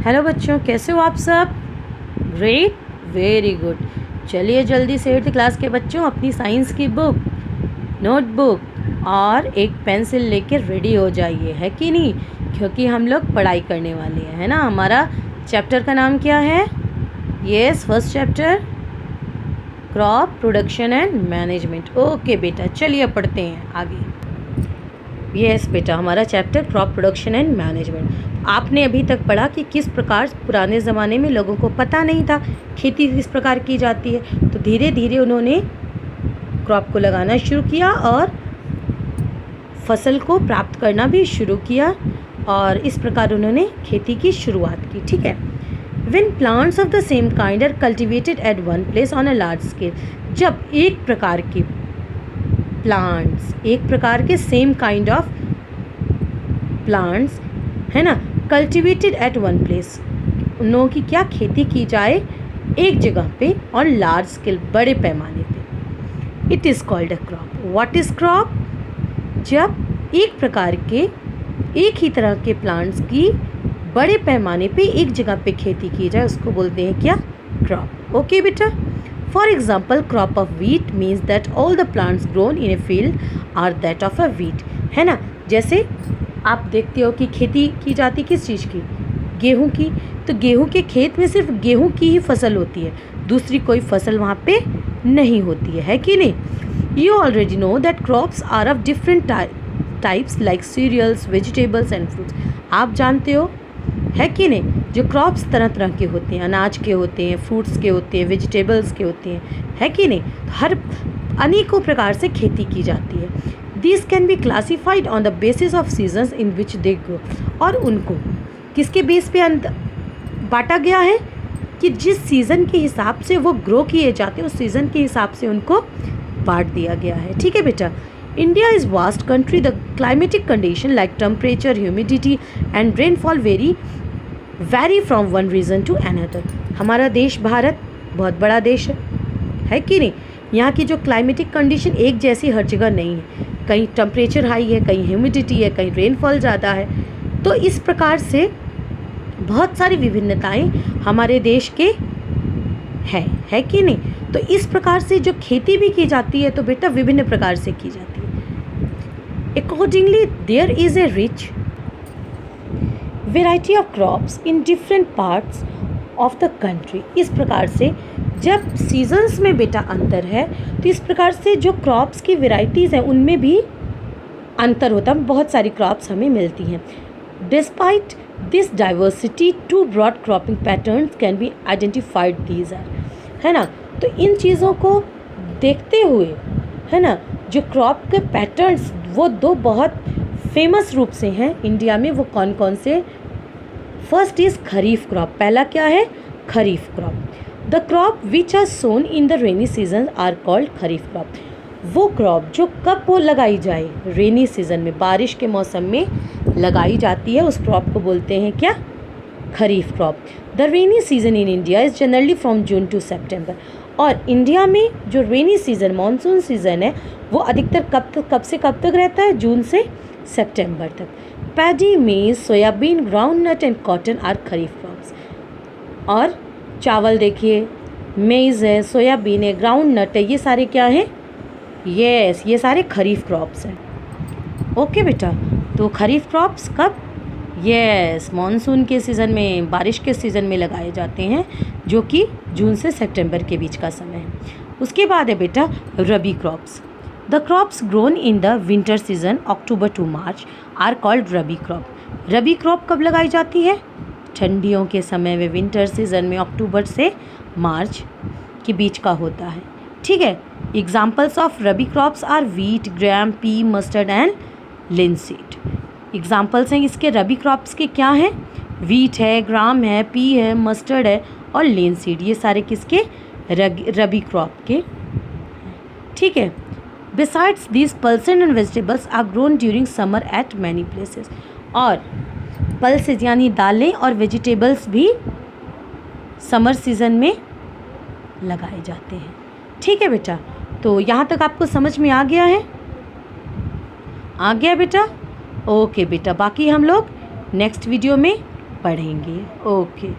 Hello बच्चों, कैसे हो आप सब? Great, very good. चलिए जल्दी से 8th क्लास के बच्चों अपनी साइंस की बुक, नोटबुक और एक पेंसिल लेकर रेडी हो जाइए, है कि नहीं? क्योंकि हम लोग पढ़ाई करने वाले हैं, है ना। हमारा चैप्टर का नाम क्या है? Yes, first chapter, crop production and management. Okay बेटा, चलिए पढ़ते हैं आगे। यस बेटा, हमारा chapter crop production and management. आपने अभी तक पढ़ा कि किस प्रकार पुराने ज़माने में लोगों को पता नहीं था खेती किस प्रकार की जाती है, तो धीरे धीरे उन्होंने क्रॉप को लगाना शुरू किया और फसल को प्राप्त करना भी शुरू किया, और इस प्रकार उन्होंने खेती की शुरुआत की। ठीक है। When plants of the same kind are cultivated at one place on a large scale, जब एक प्रकार के प्लांट्स, एक प्रकार के सेम काइंड ऑफ प्लांट्स, है ना, कल्टिवेटेड एट वन प्लेस, उन लोगों की क्या खेती की जाए एक जगह पे और लार्ज स्केल, बड़े पैमाने पे, it is called a crop. What is crop? जब एक प्रकार के, एक ही तरह के प्लांट्स की बड़े पैमाने पे एक जगह पे खेती की जाए, उसको बोलते हैं क्या? क्रॉप। ओके बेटा। For example, crop of wheat means that all the plants grown in a field are that of a wheat, है ना। जैसे आप देखते हो कि खेती की जाती किस चीज़ की? गेहूँ की। तो गेहूँ के खेत में सिर्फ गेहूँ की ही फसल होती है, दूसरी कोई फसल वहाँ पे नहीं होती है कि नहीं? You already know that crops are of different types like cereals, vegetables and fruits. आप जानते हो, है कि नहीं, जो क्रॉप्स तरह तरह के होते हैं, अनाज के होते हैं, फ्रूट्स के होते हैं, वेजिटेबल्स के होते हैं, है कि नहीं। हर अनेकों प्रकार से खेती की जाती है। This can be classified on the basis of seasons in which they grow, और उनको किसके बेस पे बांटा गया है कि जिस सीज़न के हिसाब से वो ग्रो किए जाते हैं, उस सीज़न के हिसाब से उनको बांट दिया गया है। ठीक है बेटा। India is vast country. The climatic condition like temperature, humidity and rainfall vary from one region to another. हमारा देश भारत बहुत बड़ा देश है कि नहीं? यहाँ की जो क्लाइमेटिक कंडीशन एक जैसी हर जगह नहीं है, कहीं टेम्परेचर हाई है, कहीं ह्यूमिडिटी है, कहीं रेनफॉल ज़्यादा है। तो इस प्रकार से बहुत सारी विभिन्नताएं हमारे देश के है कि नहीं? तो इस प्रकार से जो खेती भी की जाती है तो बेटा विभिन्न प्रकार से की जाती है। Accordingly, there is a rich variety of crops in different parts of the country. इस प्रकार से जब सीजन्स में बेटा अंतर है, तो इस प्रकार से जो क्रॉप्स की वेराइटीज़ हैं उनमें भी अंतर होता है, बहुत सारी क्रॉप्स हमें मिलती हैं। Despite this diversity, two broad cropping patterns can be identified. These are, है ना। तो इन चीज़ों को देखते हुए, है ना, जो क्रॉप के पैटर्न्स वो दो बहुत फेमस रूप से हैं इंडिया में। वो कौन कौन से? First is kharif crop. पहला क्या है? Kharif crop. The crop which are sown in the rainy season are called kharif crop. वो क्रॉप जो कब वो लगाई जाए? रेनी सीजन में, बारिश के मौसम में लगाई जाती है, उस क्रॉप को बोलते हैं क्या? Kharif crop. The rainy season in India is generally from June to September. और इंडिया में जो रेनी सीज़न, मानसून सीज़न है, वो अधिकतर कब से कब तक रहता है? जून से सितंबर तक। Paddy, maize, soybean, groundnut and cotton are kharif crops. और चावल देखिए, मेज है, सोयाबीन है, ग्राउंडनट है, ये सारे क्या हैं? यस, ये सारे खरीफ क्रॉप्स हैं। ओके बेटा। तो खरीफ क्रॉप्स कब? यस, मानसून के सीज़न में, बारिश के सीज़न में लगाए जाते हैं, जो कि जून से सितंबर के बीच का समय है। उसके बाद है बेटा rabi crops. The crops grown in the winter season October to March are called rabi crop. Rabi crop कब लगाई जाती है? ठंडियों के समय में, विंटर सीजन में, अक्टूबर से मार्च के बीच का होता है। ठीक है। Examples of rabi crops are wheat, gram, pea, mustard and linseed. Examples हैं इसके रबी क्रॉप्स के क्या हैं? वीट है, ग्राम है, पी है, मस्टर्ड है और लिनसीड। ये सारे किसके? रबी क्रॉप के। ठीक है। Besides this pulses and vegetables are grown during summer at many places. और पल्सेस यानी दालें और वेजिटेबल्स भी समर सीजन में लगाए जाते हैं। ठीक है बेटा। तो यहाँ तक आपको समझ में आ गया है? आ गया बेटा? ओके बेटा। बाकी हम लोग नेक्स्ट वीडियो में पढ़ेंगे। ओके।